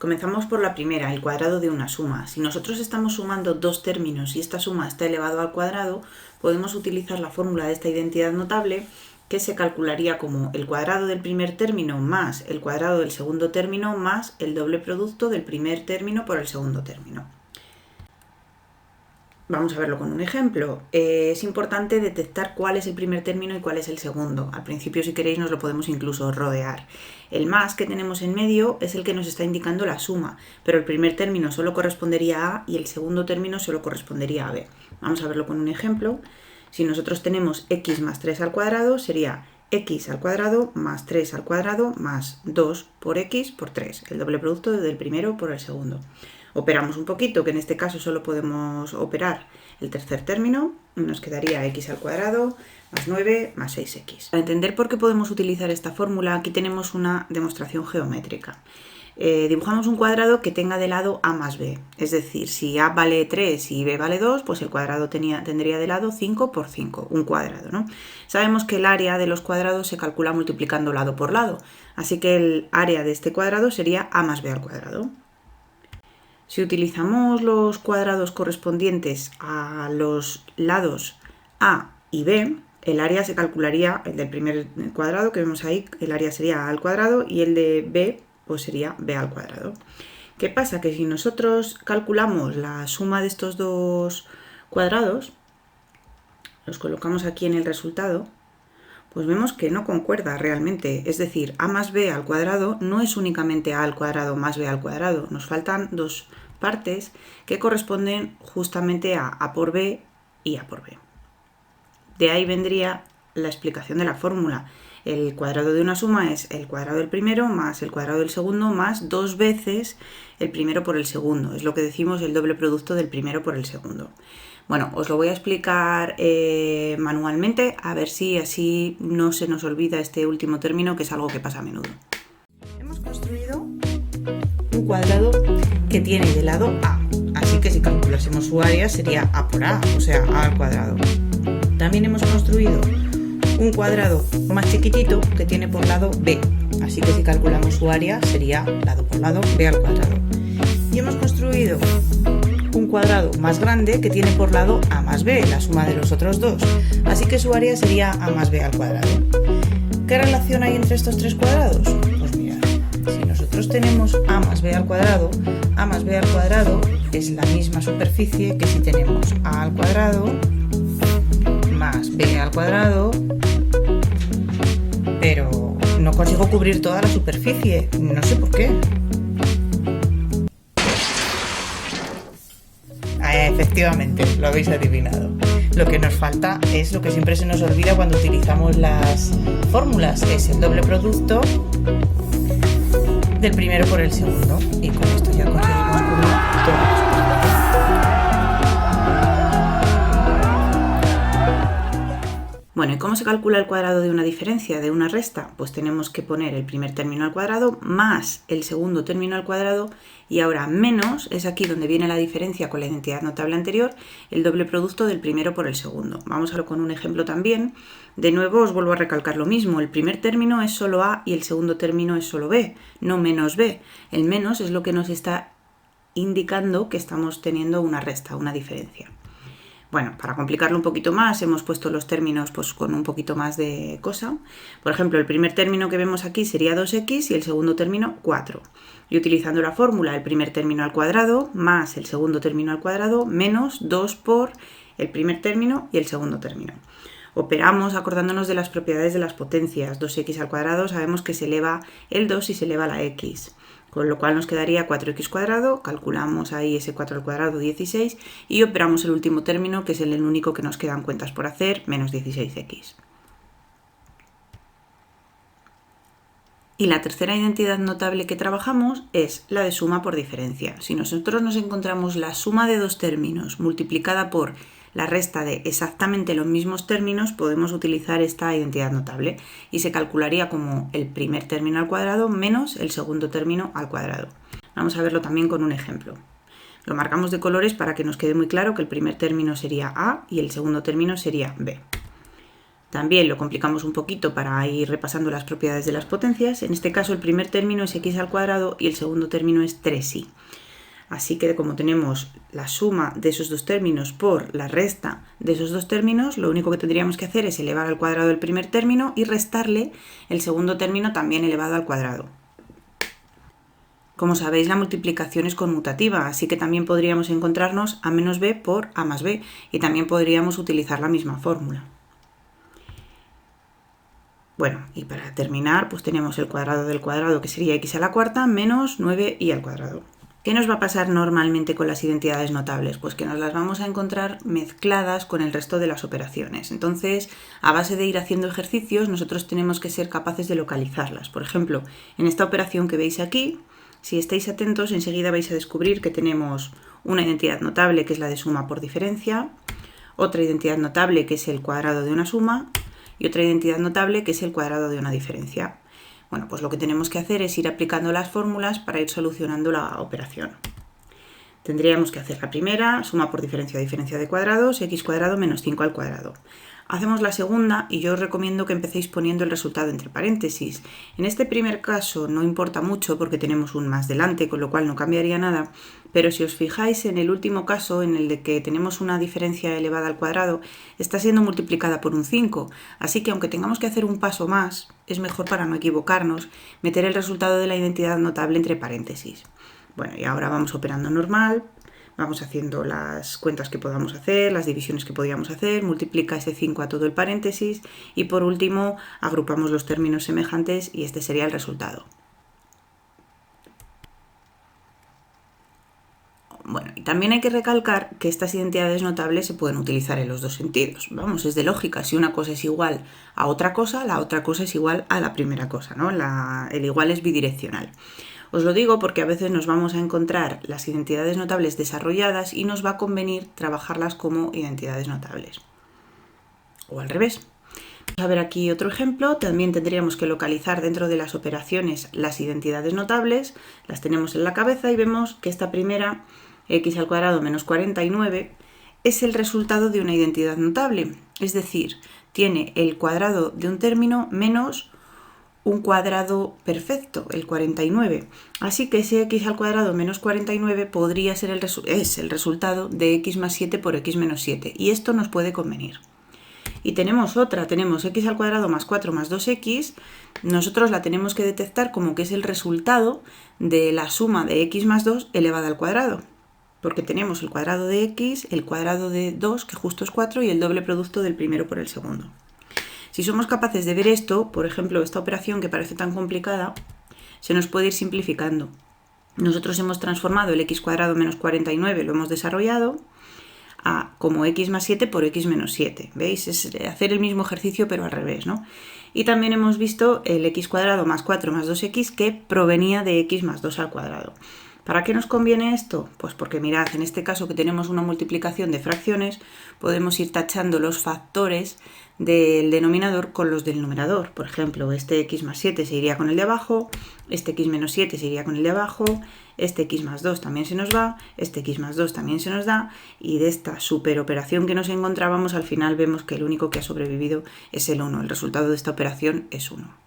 Comenzamos por la primera, el cuadrado de una suma. Si nosotros estamos sumando dos términos y esta suma está elevado al cuadrado, podemos utilizar la fórmula de esta identidad notable, que se calcularía como el cuadrado del primer término más el cuadrado del segundo término más el doble producto del primer término por el segundo término. Vamos a verlo con un ejemplo. Es importante detectar cuál es el primer término y cuál es el segundo. Al principio, si queréis, nos lo podemos incluso rodear. El más que tenemos en medio es el que nos está indicando la suma, pero el primer término solo correspondería a A y el segundo término solo correspondería a B. Vamos a verlo con un ejemplo. Si nosotros tenemos x más 3 al cuadrado, sería x al cuadrado más 3 al cuadrado más 2 por x por 3, el doble producto del primero por el segundo. Operamos un poquito, que en este caso solo podemos operar el tercer término, y nos quedaría x al cuadrado más 9 más 6x. Para entender por qué podemos utilizar esta fórmula, aquí tenemos una demostración geométrica. Dibujamos un cuadrado que tenga de lado a más b, es decir, si a vale 3 y b vale 2, pues el cuadrado tendría de lado 5 por 5, un cuadrado, ¿no? Sabemos que el área de los cuadrados se calcula multiplicando lado por lado, así que el área de este cuadrado sería a más b al cuadrado. Si utilizamos los cuadrados correspondientes a los lados a y b, el área se calcularía, el del primer cuadrado que vemos ahí, el área sería a al cuadrado y el de b pues sería b al cuadrado. ¿Qué pasa? Que si nosotros calculamos la suma de estos dos cuadrados, los colocamos aquí en el resultado, pues vemos que no concuerda realmente, es decir, a más b al cuadrado no es únicamente a al cuadrado más b al cuadrado, nos faltan dos partes que corresponden justamente a por b y a por b. De ahí vendría la explicación de la fórmula. El cuadrado de una suma es el cuadrado del primero más el cuadrado del segundo más dos veces el primero por el segundo. Es lo que decimos el doble producto del primero por el segundo. Bueno, os lo voy a explicar manualmente, a ver si así no se nos olvida este último término, que es algo que pasa a menudo. Hemos construido un cuadrado que tiene de lado a, así que si calculásemos su área sería a por a, o sea, a al cuadrado. También hemos construido un cuadrado más chiquitito que tiene por lado b, así que si calculamos su área sería lado por lado b al cuadrado. Y hemos construido un cuadrado más grande que tiene por lado a más b, la suma de los otros dos, así que su área sería a más b al cuadrado. ¿Qué relación hay entre estos tres cuadrados? Pues mirad, si nosotros tenemos a más b al cuadrado es la misma superficie que si tenemos a al cuadrado más b al cuadrado, pero no consigo cubrir toda la superficie, no sé por qué. Efectivamente, lo habéis adivinado. Lo que nos falta es lo que siempre se nos olvida cuando utilizamos las fórmulas, es el doble producto del primero por el segundo. Y con esto ya conseguimos cubrir toda la superficie. Bueno, ¿y cómo se calcula el cuadrado de una diferencia, de una resta? Pues tenemos que poner el primer término al cuadrado más el segundo término al cuadrado y ahora menos, es aquí donde viene la diferencia con la identidad notable anterior, el doble producto del primero por el segundo. Vamos a verlo con un ejemplo también. De nuevo os vuelvo a recalcar lo mismo, el primer término es solo a y el segundo término es solo b, no menos b. El menos es lo que nos está indicando que estamos teniendo una resta, una diferencia. Bueno, para complicarlo un poquito más, hemos puesto los términos pues, con un poquito más de cosa. Por ejemplo, el primer término que vemos aquí sería 2x y el segundo término 4. Y utilizando la fórmula, el primer término al cuadrado más el segundo término al cuadrado menos 2 por el primer término y el segundo término. Operamos acordándonos de las propiedades de las potencias. 2x al cuadrado sabemos que se eleva el 2 y se eleva la x. Con lo cual nos quedaría 4x cuadrado, calculamos ahí ese 4 al cuadrado, 16, y operamos el último término, que es el único que nos quedan cuentas por hacer, menos 16x. Y la tercera identidad notable que trabajamos es la de suma por diferencia. Si nosotros nos encontramos la suma de dos términos multiplicada por la resta de exactamente los mismos términos, podemos utilizar esta identidad notable y se calcularía como el primer término al cuadrado menos el segundo término al cuadrado. Vamos a verlo también con un ejemplo. Lo marcamos de colores para que nos quede muy claro que el primer término sería a y el segundo término sería b. También lo complicamos un poquito para ir repasando las propiedades de las potencias. En este caso el primer término es x al cuadrado y el segundo término es 3y. Así que como tenemos la suma de esos dos términos por la resta de esos dos términos, lo único que tendríamos que hacer es elevar al cuadrado el primer término y restarle el segundo término también elevado al cuadrado. Como sabéis, la multiplicación es conmutativa, así que también podríamos encontrarnos a menos b por a más b y también podríamos utilizar la misma fórmula. Bueno, y para terminar, pues tenemos el cuadrado del cuadrado, que sería x a la cuarta, menos 9y al cuadrado. ¿Qué nos va a pasar normalmente con las identidades notables? Pues que nos las vamos a encontrar mezcladas con el resto de las operaciones. Entonces, a base de ir haciendo ejercicios, nosotros tenemos que ser capaces de localizarlas. Por ejemplo, en esta operación que veis aquí, si estáis atentos, enseguida vais a descubrir que tenemos una identidad notable, que es la de suma por diferencia, otra identidad notable, que es el cuadrado de una suma, y otra identidad notable, que es el cuadrado de una diferencia. Bueno, pues lo que tenemos que hacer es ir aplicando las fórmulas para ir solucionando la operación. Tendríamos que hacer la primera, suma por diferencia de cuadrados, x cuadrado menos 5 al cuadrado. Hacemos la segunda y yo os recomiendo que empecéis poniendo el resultado entre paréntesis. En este primer caso no importa mucho porque tenemos un más delante, con lo cual no cambiaría nada, pero si os fijáis en el último caso, en el de que tenemos una diferencia elevada al cuadrado, está siendo multiplicada por un 5, así que aunque tengamos que hacer un paso más, es mejor para no equivocarnos meter el resultado de la identidad notable entre paréntesis. Bueno, y ahora vamos operando normal. Vamos haciendo las cuentas que podamos hacer, las divisiones que podíamos hacer, multiplica ese 5 a todo el paréntesis y por último agrupamos los términos semejantes y este sería el resultado. Bueno, y también hay que recalcar que estas identidades notables se pueden utilizar en los dos sentidos. Vamos, es de lógica, si una cosa es igual a otra cosa, la otra cosa es igual a la primera cosa, ¿no? El igual es bidireccional. Os lo digo porque a veces nos vamos a encontrar las identidades notables desarrolladas y nos va a convenir trabajarlas como identidades notables. O al revés. Vamos a ver aquí otro ejemplo. También tendríamos que localizar dentro de las operaciones las identidades notables. Las tenemos en la cabeza y vemos que esta primera, x al cuadrado menos 49, es el resultado de una identidad notable. Es decir, tiene el cuadrado de un término menos un cuadrado perfecto, el 49. Así que ese x al cuadrado menos 49 podría ser es el resultado de x más 7 por x menos 7. Y esto nos puede convenir. Y tenemos otra, tenemos x al cuadrado más 4 más 2x. Nosotros la tenemos que detectar como que es el resultado de la suma de x más 2 elevada al cuadrado. Porque tenemos el cuadrado de x, el cuadrado de 2, que justo es 4, y el doble producto del primero por el segundo. Si somos capaces de ver esto, por ejemplo, esta operación que parece tan complicada, se nos puede ir simplificando. Nosotros hemos transformado el x cuadrado menos 49, lo hemos desarrollado, como x más 7 por x menos 7. ¿Veis? Es hacer el mismo ejercicio pero al revés, ¿no? Y también hemos visto el x cuadrado más 4 más 2x que provenía de x más 2 al cuadrado. ¿Para qué nos conviene esto? Pues porque mirad, en este caso que tenemos una multiplicación de fracciones, podemos ir tachando los factores del denominador con los del numerador. Por ejemplo, este x más 7 se iría con el de abajo, este x menos 7 se iría con el de abajo, este x más 2 también se nos va, este x más 2 también se nos da, y de esta superoperación que nos encontrábamos, al final vemos que el único que ha sobrevivido es el 1. El resultado de esta operación es 1.